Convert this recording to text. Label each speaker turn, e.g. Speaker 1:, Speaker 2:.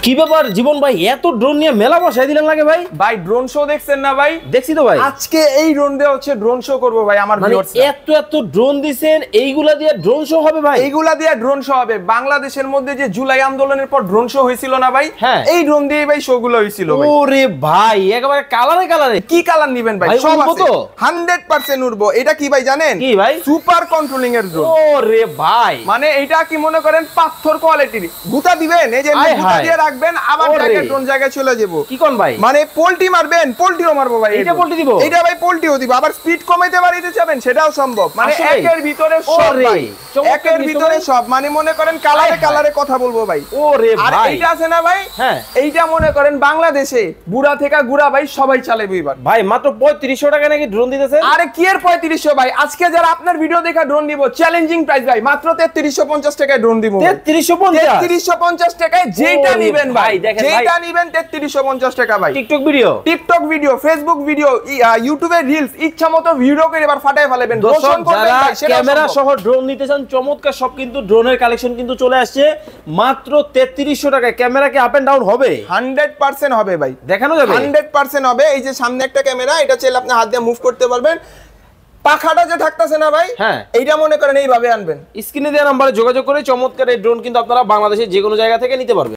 Speaker 1: কি ব্যাপার জীবন ভাই, এত ড্রোন নিয়ে মেলা বসাই দিলেন লাগে ভাই?
Speaker 2: ভাই ড্রোন শো দেখছেন না ভাই?
Speaker 1: দেখছি তো ভাই।
Speaker 2: আজকে এই ড্রোন দিয়ে হচ্ছে ড্রোন শো করব ভাই আমার ভিউয়ার্সরা।
Speaker 1: এত এত ড্রোন দিবেন, এইগুলা দিয়ে ড্রোন শো হবে ভাই?
Speaker 2: এইগুলা দিয়ে ড্রোন শো হবে। বাংলাদেশের মধ্যে যে জুলাই আন্দোলনের পর ড্রোন শো হয়েছিল না ভাই,
Speaker 1: হ্যাঁ।
Speaker 2: এই ড্রোন দিয়ে ভাই শো গুলো হয়েছিল ভাই।
Speaker 1: ওরে ভাই একেবারে কালারে কালারে।
Speaker 2: কি কালার নিবেন ভাই?
Speaker 1: ভাই,
Speaker 2: সব
Speaker 1: উড়বো
Speaker 2: আছে
Speaker 1: তো?
Speaker 2: 100% উড়বো। এটা কি ভাই জানেন?
Speaker 1: কি ভাই?
Speaker 2: সুপার কন্ট্রোলিং এর ড্রোন।
Speaker 1: ওরে ভাই,
Speaker 2: মানে এটা কি মনে করেন পাথর কোয়ালিটির। গুতা দিবেন, এই যে
Speaker 1: আয়
Speaker 2: গুতা
Speaker 1: হায়।
Speaker 2: দিয়ে রাখবেন, আবার
Speaker 1: ওরে।
Speaker 2: ডাইরেক্ট ড্রোন জায়গায় চলে যাব।
Speaker 1: কি কোন ভাই?
Speaker 2: মানে পোল্টি মারবেন, পোল্টিও মারবো ভাই।
Speaker 1: এটা পোল্টি দিব?
Speaker 2: এটা ভাই পোল্টিও দিব। আবার স্পিড কমাইতে বাড়াইতে চাবেন সেটাও সম্ভব। মানে
Speaker 1: আসলেই?
Speaker 2: একের ভিতরে সব
Speaker 1: ওরে,
Speaker 2: ভাই।
Speaker 1: চমৎকার
Speaker 2: একের
Speaker 1: জিনিস তো
Speaker 2: ভিতরে
Speaker 1: ভাই।
Speaker 2: সব। মানে মনে করেন কালারে
Speaker 1: আয় হায়।
Speaker 2: কালারে কথা বলবো ভাই।
Speaker 1: ওরে
Speaker 2: আর
Speaker 1: ভাই।
Speaker 2: এইটা আছে না ভাই,
Speaker 1: হ্যাঁ।
Speaker 2: এইটা মনে করেন বাংলাদেশে বুড়া থেকে গুড়া ভাই সবাই চালাবে এবার।
Speaker 1: ভাই মাত্র 3500 টাকা নাকি ড্রোন দিতেছেন?
Speaker 2: আরে কি এর 3500 ভাই? আজকে যারা আপনার ভিডিও দেখা ড্রোন দিব, চ্যালেঞ্জিং প্রাইস ভাই, মাত্র 3350 টাকায় ড্রোন দিব।
Speaker 1: 3350?
Speaker 2: 3350 টাকায় যেটা
Speaker 1: ওরে
Speaker 2: নিবেন ভাই,
Speaker 1: ভাই, দেখেন ভাই।
Speaker 2: যেটা নিবেন 3350 টাকা ভাই।
Speaker 1: TikTok video,
Speaker 2: TikTok video, Facebook video, ইউটিউবে রিলস, ইচ্ছা মতো ভিডিও করে এবার ফাটায় ফেলবেন।
Speaker 1: দর্শক
Speaker 2: রোশন করবেন
Speaker 1: যারা
Speaker 2: ভাই, সেটাও
Speaker 1: ক্যামেরা
Speaker 2: সম্ভব।
Speaker 1: সহ ড্রোন নিতে চান, চমৎকার সব কিন্তু ড্রোনের কালেকশন কিন্তু চলে আসছে মাত্র 3300 টাকায়। ক্যামেরা কি আপ এন্ড ডাউন হবে?
Speaker 2: 100% হবে ভাই,
Speaker 1: দেখানো যাবে?
Speaker 2: 100% হবে। এই যে সামনে একটা ক্যামেরা, এটা চাইলে আপনি হাত দিয়ে মুভ করতে পারবেন। পাখাটা যে থাকতেছে না ভাই,
Speaker 1: হ্যাঁ।
Speaker 2: এইটা মনে করেন এইভাবে আনবেন।
Speaker 1: স্ক্রিনে দেওয়া নাম্বারে যোগাযোগ করে চমৎকার এই ড্রোন কিন্তু আপনারা বাংলাদেশের যে কোনো জায়গা থেকে নিতে পারবেন।